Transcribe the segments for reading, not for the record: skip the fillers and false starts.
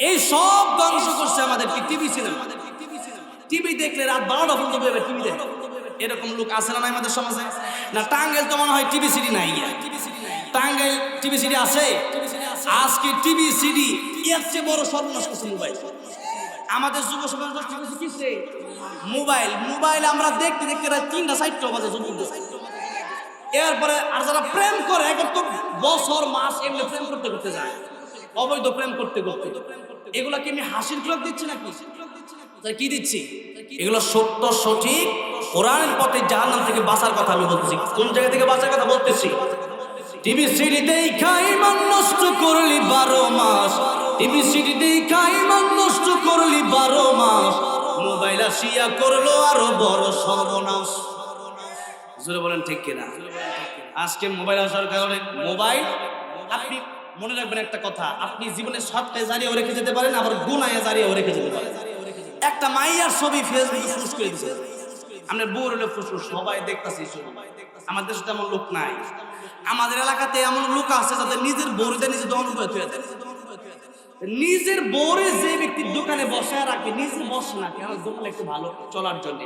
এই সব ধ্বংস করছে আমাদেরকে টিভি সিনেমা। টিভি দেখলে রাত 12টা পর্যন্ত বসে টিভি দেখে, এরকম লোক আছে না নাই আমাদের সমাজে? না টাঙ্গাইল তো মনে হয় টিভি সিডি নাই, টাঙ্গাইল টিভি সিডি আছে? আজকে টিভি সিডি এর চেয়ে বড় সর্বনাশ করছে মোবাইল। আমাদের যুব সমাজ নষ্ট করছে কিসে? মোবাইল। মোবাইল আমরা দেখতে দেখতে রাত 3টা 4টা বাজে যুবকদের। এরপরে আর যারা প্রেম করে এখন তো বছর মাস এমনি প্রেম করতে করতে যায়, অবৈধ প্রেম করতে করতে। এগুলা কি আমি হাসির খোরাক দিচ্ছি নাকি? কি দিচ্ছি? এগুলো সত্য সঠিক কোরআনের পথে জাহান্নাম থেকে বাঁচার কথা আমি বলতেছি। কোন জায়গা থেকে বাঁচার কথা বলতেছি? টিভি সিডিতেই খাই মান নষ্ট করলি 12 মাস, টিভি সিডিতেই খাই মান নষ্ট করলি 12 মাস, মোবাইল আসিয়া করলো আরো বড় সর্বনাশ। জোরে বলেন ঠিক কিনা? আজকে মোবাইল আসার কারণে মোবাইল, আপনি মনে রাখবেন একটা কথা, আপনি জীবনে সৎকায় জারিয়াও রেখে যেতে পারেন, আবার গুনাহে জারিয়াও রেখে যেতে পারেন। একটা মাইয়ার ছবি ফেসবুকে পোস্ট করে দিয়েছে, আমরা বউর হলে ফুসফুস সবাই দেখতেছি। আমাদের সাথে এমন লোক নাই। আমাদের এলাকাতে এমন লোক আছে যাদের নিজের বউরে নিজে দহন করে থুয়ে দেয়। নিজের বউরে যে ব্যক্তির দোকানে বসায় রাখে, নিজে বসে না কেন, দোকানে একটু ভালো চলার জন্য,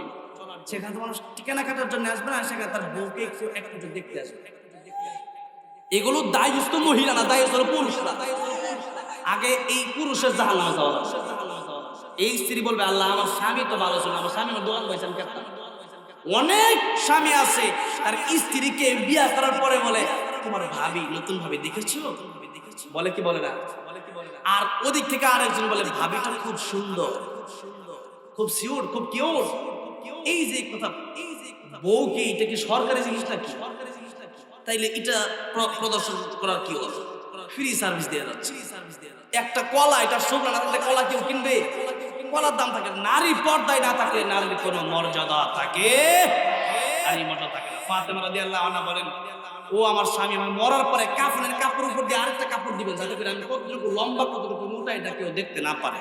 সেখানে তো মানুষ ঠিকানা কাটার জন্য আসবে না, সেখানে তার বউকে একটু দেখতে আসবে। এগুলো দায়িত্ব মহিলা না, দায়িত্ব পুরুষরা। আগে এই পুরুষের জাহান্নামে যাওয়া। এই স্ত্রী বলবে আল্লাহ আমার স্বামী তো ভালো ছিল, আমার স্বামী আমার দোকান বসেন কেন। অনেক স্বামী আছে তার স্ত্রীকে বিয়ে করার পরে বলে তোমার ভাবি, নতুন ভাবি দেখেছো? বলে কি বলে না? আর ওদিক থেকে আরেকজন বলে ভাবিটা খুব সুন্দর, খুব সিউর, খুব কিউট। এই যে কথা, বউ কি এটা কি সরকারি জিনিস নাকি? তাইলে এটা প্রদর্শন করার কি হলো? ফ্রি সার্ভিস দেওয়া যাচ্ছে। একটা কলা, এটা শুকনো না থাকলে কলা কেউ কিনবে? কলার দাম থাকে। নারী পর্দায় না থাকলে নারীর কোনো মর্যাদা থাকে? নারী মর্যাদা থাকে না। ফাতেমা রাদিয়াল্লাহু আনহা বলেন, ও আমার স্বামী আমার মরার পরে কাফনের কাপড় উপর দিয়ে আরেকটা কাপড় দিবেন, যাতে করে আমি কতটুকু লম্বা কতটুকু মোটা এটা কেউ দেখতে না পারে।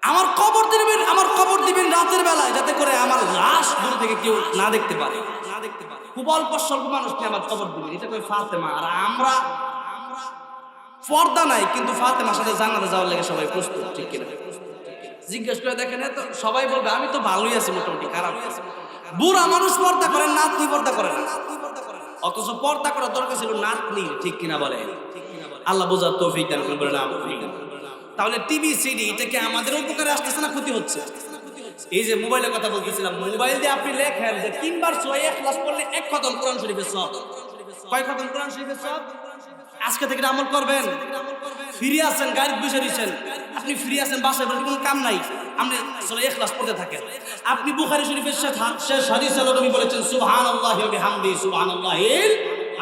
আমার কবর দিবেন, আমার কবর দিবেন রাতের বেলায়, যাতে করে আমার লাশ দূর থেকে কেউ না দেখতে পারে। খুব অল্প স্বল্প মানুষকে আমার কবর দিবেন, এটা কই ফাতেমা। আর আমরা পর্দা নাই, কিন্তু ফাতেমার সাথে জান্নাতে যাওয়ার লাগে সবাই প্রস্তুত, ঠিক কিনা? জিজ্ঞেস করে দেখেন, তো সবাই বলবে আমি তো ভালোই আছি, মোটামুটি খারাপ আছি। বুড়া মানুষ পর্দা করে, নাতনি পর্দা করে না, অথচ পর্দা করার দরকার ছিল নাতনি, ঠিক কিনা বলে? আল্লাহ বোঝার তৌফিক দান করেন, বলে না। তাহলে টিভি সিডি এটা কি আমাদের উপকারে আসতেছে না ক্ষতি হচ্ছে? এই যে মোবাইলের কথা বলতেছিলাম, মোবাইল দিয়ে আপনি লেখেন যে 3 বার সূরা ইখলাস পড়লে 1 খতম কোরআন শরীফের সওয়াব। কয় খতম কোরআন শরীফের সওয়াব? আজকে থেকে আমল করবেন। ফ্রি আছেন, গাড়িতে বসে দিয়েছেন, আপনি ফ্রি আছেন, বাসায় বসে কোনো কাম নাই, আপনি সূরা ইখলাস পড়তে থাকেন। আপনি বুখারী শরীফের শেষ হাদিসে নবী বলেছেন সুবহানাল্লাহি ওয়া বিহামদিহি সুবহানাল্লাহিল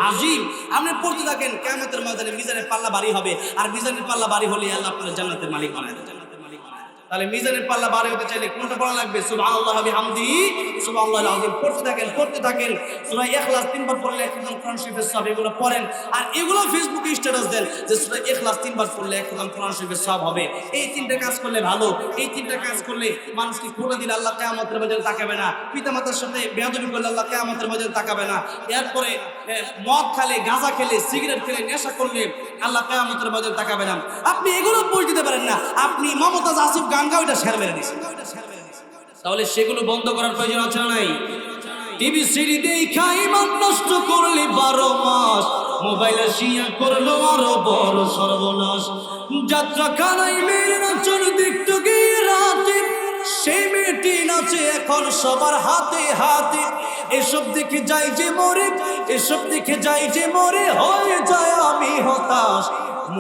আজিম। আপনি পড়তে থাকেন, কিয়ামতের ময়দানে মিজানের পাল্লা ভারী হবে, আর মিজানের পাল্লা ভারী হলে আল্লাহ আপনার জান্নাতের মালিক বানায় দেন। তাহলে মিজানের পাল্লা ভারী হতে চাইলে কোনটা পড়া লাগবে? সুবহানাল্লাহি ওয়া বিহামদিহি সুবহানাল্লাহিল আযীম। পড়তে থাকেন সূরা ইখলাস 3 বার পড়লে একদম কোরআন শরীফের সওয়াব। এগুলো পড়েন, আর এগুলো ফেসবুকে স্ট্যাটাস দেন যে সূরা ইখলাস 3 বার পড়লে একদম কোরআন শরীফের সওয়াব হবে। এই 3টা কাজ করলে ভালো, এই 3টা কাজ করলে মানুষকে খোটা দিলে আল্লাহ কিয়ামতের ময়দানে তাকাবে না, পিতামাতার সাথে বেয়াদবি করলে আল্লাহ কিয়ামতের ময়দানে তাকাবে না, এরপরে মদ খেলে, গাঁজা খেলে, সিগারেট খেলে, নেশা করলে আল্লাহ কিয়ামতের ময়দানে তাকাবে না। আপনি এগুলো বই দিতে পারেন না, আপনি মমতাজ আসিফ গান গাও এটা শেয়ার মেরে দিয়েছেন। তাহলে সেগুলো বন্ধ করার প্রয়োজন আছে না নাই? টিভি সিডি দেখাই মান নষ্ট করলি 12 মাস, মোবাইল আসিয়া করলো আরো বড় সর্বনাশ। যাত্রা খানায় মেয়ের নাচন দেখতে গিয়ে রাতে, সেই মেয়েটি নাচে এখন সবার হাতে হাতে। এসব দেখে যাই যে মরে, এসব দেখে যাই যে মরে, হয়ে যায় আমি হতাশ।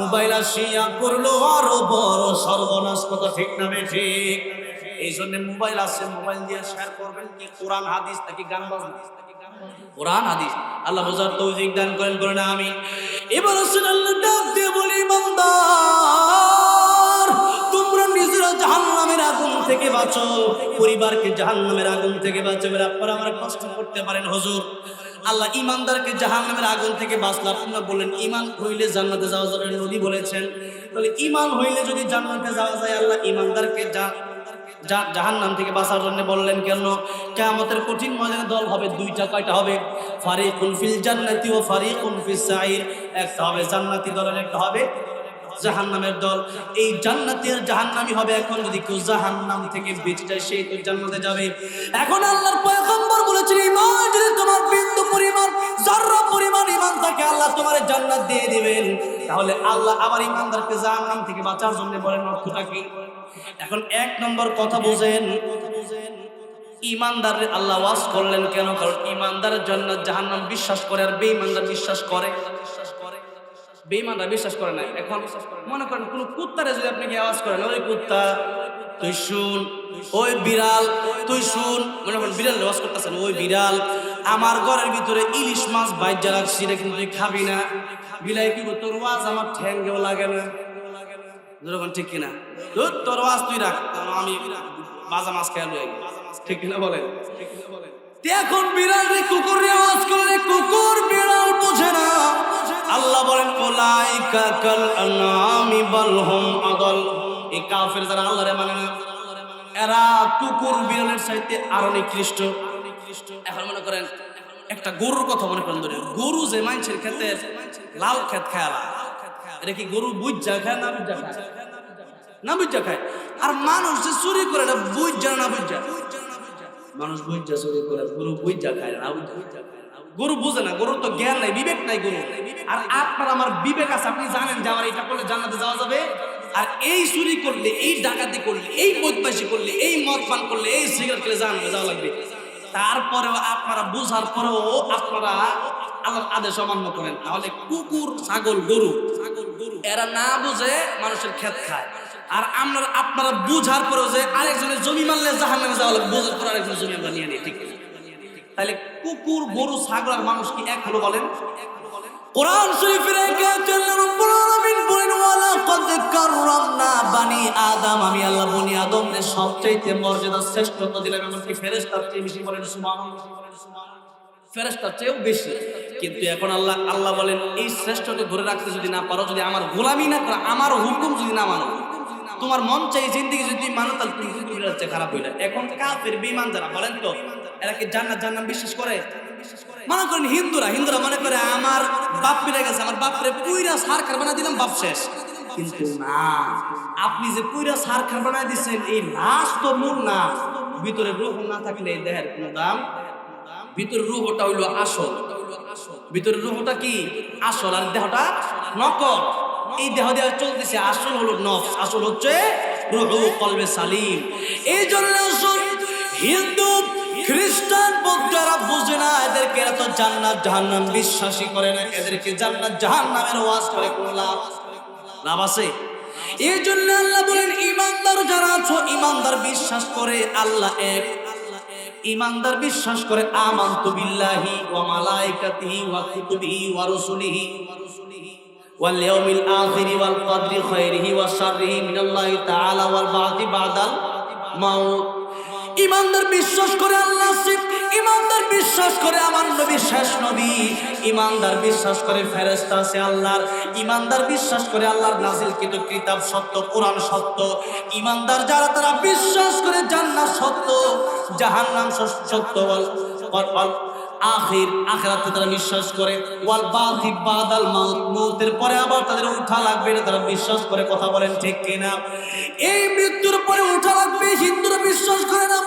মোবাইল আসিয়া করলো আরো বড় সর্বনাশ। কথা ঠিক না ঠিক? এই জন্য মোবাইল আছে, মোবাইল দিয়ে শেয়ার করবেন কি কোরআন হাদিস নাকি গান বাজনা? কোরআন হাদিস। আল্লাহ বোঝার তৌফিক দান করেন, বলেন আমিন। এবার আসেন আল্লাহ ডাক দিয়ে বলি, ইমানদার তোমরা নিজেরা জাহান্নামের আগুন থেকে বাঁচো, পরিবারকে জাহান্নামের আগুন থেকে বাঁচাবে। আপনারা আমার কষ্ট করতে পারেন হুজুর, আল্লাহ ইমানদারকে জাহান্নামের আগুন থেকে বাঁচলো। আপনারা বললেন ইমান হইলে জান্নাতে যাওয়া যাবে, নবী বলেছেন। তাহলে ইমান হইলে যদি জান্নাতে যাওয়া যায়, আল্লাহ ইমানদারকে জাহান্নাম থেকে বাঁচার জন্য বললেন কেন? কিয়ামতের কঠিন ময়দানে দল হবে দুইটা। কয়টা হবে? ফারিকুন ফিল জান্নাতি ওয়া ফারিকুন ফিস সাঈর। একটা হবে জান্নাতি দল, একটা হবে জাহান্নামের দল। এই জান্নাতি আর জাহান্নামী হবে। এখন যদি কেউ জাহান্নাম থেকে বেঁচে যায় সেই তো জান্নাতে যাবে। এখন আল্লাহর পয়গম্বর বলেছেন ঈমান যদি তোমার বিন্দু পরিমাণ যারা পরিমাণ ঈমান থাকে আল্লাহ তোমার জান্নাত দিয়ে দিবেন। তাহলে আল্লাহ আবার ঈমানদারকে জাহান্নাম থেকে বাঁচার জন্য বলেন অর্থটা কি? এখন এক নম্বর কথা বোঝেন, ঈমানদার আল্লাহ ওয়াজ করলেন কেন? কারণ ঈমানদারের জান্নাত জাহান্নাম বিশ্বাস করে, আর বেঈমানদার বিশ্বাস করে। বেঈমানরা বিশ্বাস করে না। এখন মনে করেন কোন কুত্তারে যদি আপনাকে আওয়াজ করেন, ওই কুত্তা তুই শুন, ওই বিড়াল তুই শুন, মনে করেন বিড়াল আওয়াজ করতেছেন, ওই বিড়াল আমার ঘরের ভিতরে ইলিশ মাছ বাইজা রাখছি, এটা কিন্তু তুই খাবি না। বিলাই কি তোর ওয়াজ আমার ঠ্যাঙ্গেও লাগে না, যখন ঠিক কিনা? তোর ওয়াজ তুই রাখ, আমি বাজা মাছ খেয়াল হয়ে ঠিক কিনা বলেন? এখন বিড়াল রে কুকুর রে আওয়াজ করলে কুকুর বিড়াল বোঝে না। আল্লাহ বলেন উলাইকা কাল আনামি বাল হুম আদাল। এই কাফের যারা আল্লাহরে মানে না এরা কুকুর বিড়ালের চাইতে আরো নিকৃষ্ট। এখন মনে করেন একটা গরুর কথা মনে করেন, ধরে গরু যে মানুষের ক্ষেতে লাল ক্ষেত খায়, এটা কি গরু বুঝা খায় না বুঝা খায়? না বুঝা খায়। আর মানুষ যে চুরি করে এটা বুঝা না বুঝা? মানুষ বুঝা চুরি করে, গরু বুঝা খায় না বুঝা। গরু বুঝে না, গরুর তো জ্ঞান নাই, বিবেক নাই গরু। আর আপনার আমার বিবেক আছে, আপনি জানেন যে আমার এটা করলে জান্নাতে যাওয়া যাবে। আর এই চুরি করলে, এই ডাকাতি করলে, এই বদমাইশি করলে, এই মদ পান করলে, এই সিগারেট খেলে জান্নাতে যাওয়া লাগবে। তারপরেও আপনারা বুঝার পরেও আপনারা আল্লাহর আদেশ অমান্য করেন। তাহলে কুকুর ছাগল গরু এরা না বুঝে মানুষের ক্ষেত খায়। আর আপনারা বুঝার পরেও যে আরেকজনের জমি মারলে জাহান্নামে যাওয়া লাগবে, বুঝার পর আরেকজনের জমি আমরা নিয়ে নিই, ঠিক আছে? তাহলে কুকুর গরু ছাগল আর মানুষ কি এক হলো বলেন? কোরআন শরীফের আল্লাহ রাব্বুল আলামিন বলেন ওয়ালা ক্বাদ কাররামনা বানি আদম, আমি আল্লাহ বনি আদমকে সবচেয়ে মর্যাদা শ্রেষ্ঠত্ব দিলাম, এমনকি ফেরেশতার চেয়ে বেশি। বলেন সুবহানাল্লাহ। ফেরেশতার চেয়েও বেশি। কিন্তু এখন আল্লাহ বলেন এই শ্রেষ্ঠকে ধরে রাখতে যদি না পারো, যদি আমার গোলামি না করো, আমার হুকুম যদি না মানো, তোমার মন চাই জিন্দেগি যদি মানো, তাহলে তুমি কুকুরের চেয়ে খারাপ হইলে। এখন কাফের বেঈমান যারা বলেন তো এরা কি জান্নাত জাহান্নাম বিশ্বাস করে? মনে করেন হিন্দুরা মনে করে আমার বাপ মিলে গেছে, আমার বাপরে পুইরা সারখার বানা দিলাম, বাপ শেষ। কিন্তু না, আপনি যে পুইরা সারখার বানায় দিচ্ছেন এই লাশ তো মূল না। ভিতরে রূহ না থাকলে এই দেহের কোনো দাম। ভিতরে রূহটা হইল আসল, ভিতরে রূহটা কি আসল, আর দেহটা নকল। এই দেহ দেহ চলতেছে, আসল হলো নফস, আসল হচ্ছে রূহ, কলবে সালিম। এই জন্য হিন্দু খ্রিস্টান বৌদ্ধরা বুঝে না, এদেরকে এত জান্নাত জাহান্নাম বিশ্বাসী করে না, এদেরকে জান্নাত জাহান্নামের ওয়াজ করে কোনো লাভ আছে? এই জন্য আল্লাহ বলেন ঈমানদার যারা আছো, ঈমানদার বিশ্বাস করে আল্লাহ এক, ঈমানদার বিশ্বাস করে আমানতু বিল্লাহি ওয়া মালাইকাতিহি ওয়া কুতুবিহি ওয়া রাসূলিহি ওয়াল ইয়াউমিল আখিরি ওয়াল কদরি খায়রিহি ওয়া শাররিহি মিনাল্লাহি তাআলা ওয়াল বা'দি বাদাল মাউত। ঈমানদার বিশ্বাস করে আল্লাহ আছে, ঈমানদার বিশ্বাস করে আমার নবী শেষ নবী, ঈমানদার বিশ্বাস করে ফেরেশতা আছে আল্লাহর, ঈমানদার বিশ্বাস করে আল্লাহর নাযিলকৃত কিতাব সত্য, কোরআন সত্য। ঈমানদার যারা তারা বিশ্বাস করে জান্নাত সত্য, জাহান্নাম সত্য, ওয়াল আখিরাতে তারা বিশ্বাস করে, ওয়াল বা'দি বাদাল মাউত, মউতের পরে আবার তাদের উঠা লাগবে না তারা বিশ্বাস করে। কথা বলেন ঠিক কিনা? এই মৃত্যুর পরে উঠা লাগবে হিন্দুরা বিশ্বাস করে না।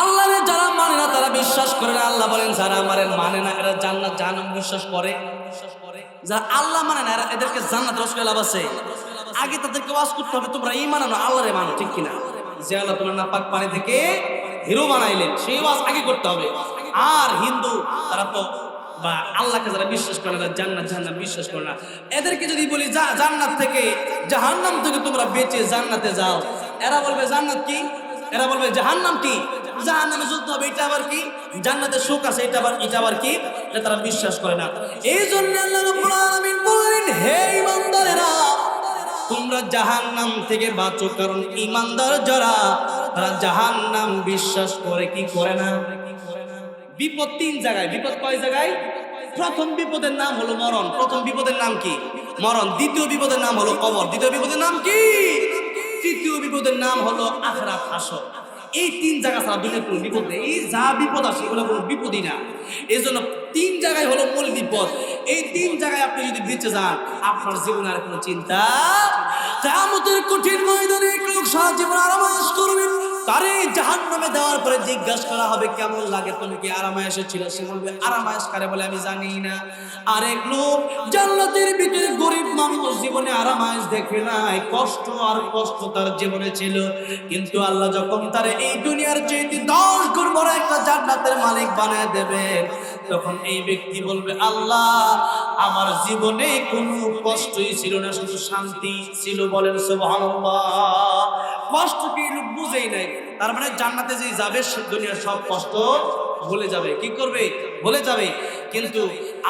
আল্লাহরে যারা মানে না তারা বিশ্বাস করে না। আল্লাহ বলেন যারা আমারে মানে না এরা জান্নাত জাহান্নাম বিশ্বাস করে। যারা আল্লাহ মানে না এদেরকে জান্নাত রসকে লাভ আছে। আগে তাদেরকে ওয়াজ করতে হবে তোমরা ঈমান আনো, আল্লাহরে মানো, ঠিক কিনা? যে আল্লাহ তোমার নাপাক পানি থেকে হিরো বানাইলেন সেই ওয়াজ আগে করতে হবে। আর হিন্দু তারা তো বা আল্লাহকে যারা বিশ্বাস করে না, জান্নাত জাহান্নাম বিশ্বাস করে না, এদেরকে যদি বলি জান্নাত থেকে জাহান্নাম থেকে তোমরা বেঁচে জান্নাতে যাও, এরা বলবে জান্নাত কি, এরা বলবে জাহান্নাম কি, জাহান্নামে যুদ্ধ হবে, এটা আবার কি, জান্নাতে সুখ আছে, এটা আবার কি, এটা তারা বিশ্বাস করে না। এই জন্য আল্লাহ রাব্বুল আলামিন বললেন হে ঈমানদারেরা তোমরা জাহান্নাম থেকে বাঁচো, কারণ ঈমানদার যারা তারা জাহান্নাম বিশ্বাস করে কি করে না। বিপদ তিন জায়গায়, বিপদ কয় জায়গায়? প্রথম বিপদের নাম হলো মরণ, প্রথম বিপদের নাম কি? মরণ। দ্বিতীয় বিপদের নাম হলো কবর, দ্বিতীয় বিপদের নাম কি? তৃতীয় বিপদের নাম হলো আখিরাত হাসর। এই তিন জায়গা ছাড়া দুনিয়ার কোনো বিপদ নেই। এই যা বিপদ আসে এগুলো কোনো বিপদই না। এই জন্য তিন জায়গায় হলো মূল বিপদ। এই তিন জায়গায় আপনি যদি বেঁচে যান, আপনার জীবনে আর কোনো চিন্তা। কিয়ামতের কঠিন ময়দানে এক লোক সারা জীবন আরামায়েশ করবে, তারে জাহান্নামে দেওয়ার পরে জিজ্ঞাসা করা হবে কেমন লাগে, তুমি কি আরামায়েশে ছিল? সে বলবে আরামায়েশ কারে বলে আমি জানি না। আরেক লোক জান্নাতের ভিতরে গরিব মানুষ, জীবনে আরামায়েশ দেখে নাই, কষ্ট আর কষ্ট তার জীবনে ছিল, কিন্তু আল্লাহ যখন তার এই দুনিয়ার চাইতে 10 গুণ বড় একটা জান্নাতের মালিক বানায় দেবে, তখন এই ব্যক্তি বলবে আল্লাহ আমার জীবনে কোনো কষ্টই ছিল না, শুধু শান্তি ছিল। বলেন সুবহানাল্লাহ। কষ্ট কি লোক বুঝেই নাই, তার মানে জান্নাতে যে যাবে দুনিয়ার সব কষ্ট ভুলে যাবে। কি করবে? ভুলে যাবে। কিন্তু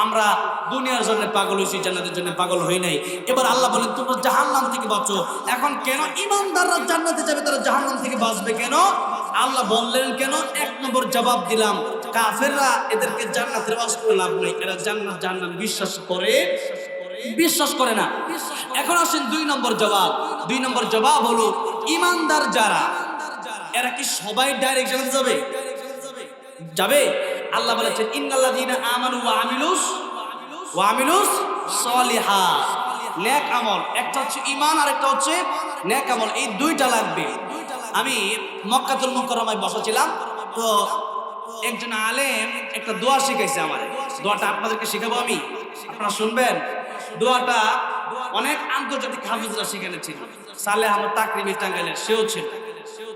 আমরা দুনিয়ার জন্য পাগল হয়েছি, জান্নাতের জন্য পাগল হই নাই। এবার আল্লাহ বলেন তোমরা জাহান্নাম থেকে বাঁচো। এখন কেন ইমানদাররা জান্নাতে যাবে, তারা জাহান্নাম থেকে বাঁচবে কেন? আল্লাহ বললেন কেন? 1 নম্বর জবাব দিলাম, কাফেররা এদেরকে জান্নাতের ওয়াজ করে লাভ নেই, এরা জান্নাত জাহান্নাম বিশ্বাস করে না। এখন আসেন 2 নম্বর জবাব। 2 নম্বর জবাব হলো ইমানদার যারা, এরা কি সবাই ডাইরেক্ট জান্নাতে যাবে? আল্লাহ বলেছেন ইন্নাল্লাযীনা আমানু ওয়া আমিলুস সলিহাত, নেক আমল। একটা হচ্ছে ঈমান আর একটা হচ্ছে নেক আমল, এই দুইটা লাগবে। আমি মক্কাতুল মুকাররমায় বসেছিলাম, তো একজন আলেম একটা দোয়া শিখাইছে আমারে। দোয়াটা আপনাদেরকে শেখাবো আমি, আপনারা শুনবেন। দোয়াটা অনেক আন্তর্জাতিক হাফেজরা সেখানে ছিল। সালেহ আহমদ তাকরিমি টাঙ্গাইলের সেও ছিল,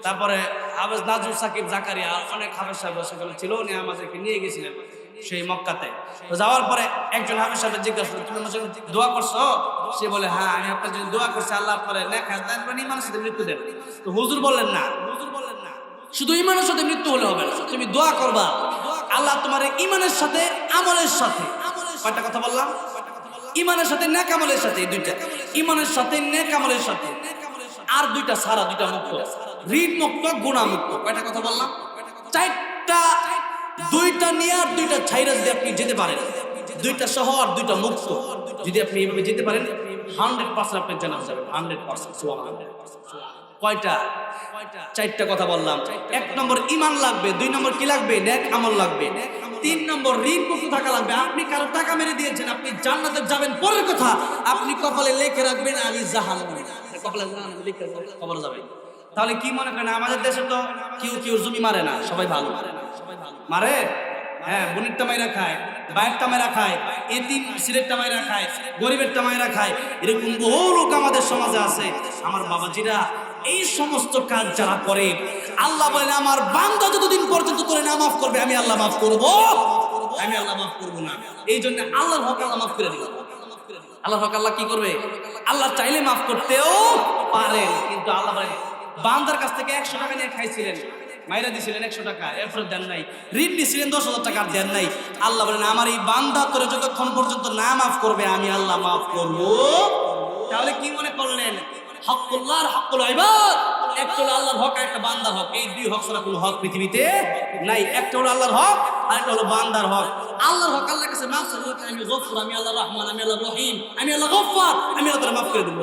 তারপরে হাফেজ নাজরুল সাকিব জাকারিয়া, অনেক হাফেজ সাহেব সেখানে ছিল। উনি আমাদেরকে নিয়ে গেছিলেন সেই মক্কাতে। তো যাওয়ার পরে একজন হাফেজ সাহেব জিজ্ঞাসা করলো তুমি আমার জন্য দোয়া করছো? সে বলে হ্যাঁ আমি আপনার জন্য দোয়া করছি, আল্লাহ আপনার নেক হায়াত মানে ইমানের সাথে মৃত্যু দেন। তো হুজুর বললেন না, শুধু ইমানের সাথে মৃত্যু হলে হবে না, তুমি দোয়া করবা আল্লাহ তোমার ইমানের সাথে আমলের সাথে, কয়টা কথা বললাম? ইমানের সাথে নেক আমলের সাথে, এই দুইটা, ইমানের সাথে নেক আমলের সাথে, আর দুইটা সারা, দুইটা মুক্ত, ঋণ মুক্ত, গুনাহ মুক্ত। কয়টা কথা বললাম? 4টা। 2টা নিয়ে আর 2টা ছাইরা যদি আপনি যেতে পারেন, 2টা সহ আর 2টা মুক্ত, যদি আপনি এইভাবে যেতে পারেন 100% আপনি জান্নাত যাবেন। 100% সুবহানাল্লাহ। কয়টা? 4টা কথা বললাম। 1 নম্বর ঈমান লাগবে, 2 নম্বর কি লাগবে? নেক আমল লাগবে, 3 নম্বর ঋণ মুক্ত থাকা লাগবে। আপনি কারো টাকা মেরে দিয়েছেন, আপনি জান্নাতে যাবেন পরের কথা, আপনি কপালে লিখে রাখবেন আমি জাহান্নামে, কপালে লিখে কবরে যাবেন। তাহলে কি মনে করেন আমাদের দেশে তো কেউ জমি মারে না, সবাই ভালো মারে। হ্যাঁ, বোনেরটা মাইরা খায়, ভাইয়েরটা মাইরা খায়, এতিম ছেলেরটা মাইরা খায়, গরিবেরটা মাইরা খায়, এরকম বহু লোক আমাদের সমাজে আছে। আমার বাবাজিরা এই সমস্ত কাজ যারা করে, আল্লাহ বলেন আমার বান্দা যতদিন পর্যন্ত করে না মাফ করবে আমি আল্লাহ মাফ করবো, আমি আল্লাহ মাফ করবো না। এই জন্য আল্লাহর হক আল্লাহ মাফ করে দিল। আল্লাহর হক আল্লাহ কি করবে? আল্লাহ চাইলে মাফ করতেও পারেন, কিন্তু আল্লাহ বলেন বান্দার কাছ থেকে 100 টাকা নিয়ে খাইছিলেন, মাইরা দিছিলেন 100 টাকা, এরপরে দেন নাই। ঋণ নিছিলেন 10,000 টাকা, দেন নাই। আল্লাহ বলেন আমার এই বান্দা তোরে যতক্ষণ পর্যন্ত না মাফ করবে আমি আল্লাহ মাফ করবো। তাহলে কি মনে করলেন? হকুল্লাহ আর হকুল ইবাদ, একটা হলো আল্লাহর হক আর একটা বান্দার হক। এই 2 হক ছাড়া কোনো হক পৃথিবীতে নাই। একটা হলো আল্লাহর হক আর একটা হলো বান্দার হক। আল্লাহর হক আল্লাহর কাছে মাফ চাইলে আমি গফুর, আমি আল্লাহ রহমান, আমি আল্লাহ রহিম, আমি আল্লাহ গফফার, আমি আল্লাহ মাফ করে দেবো।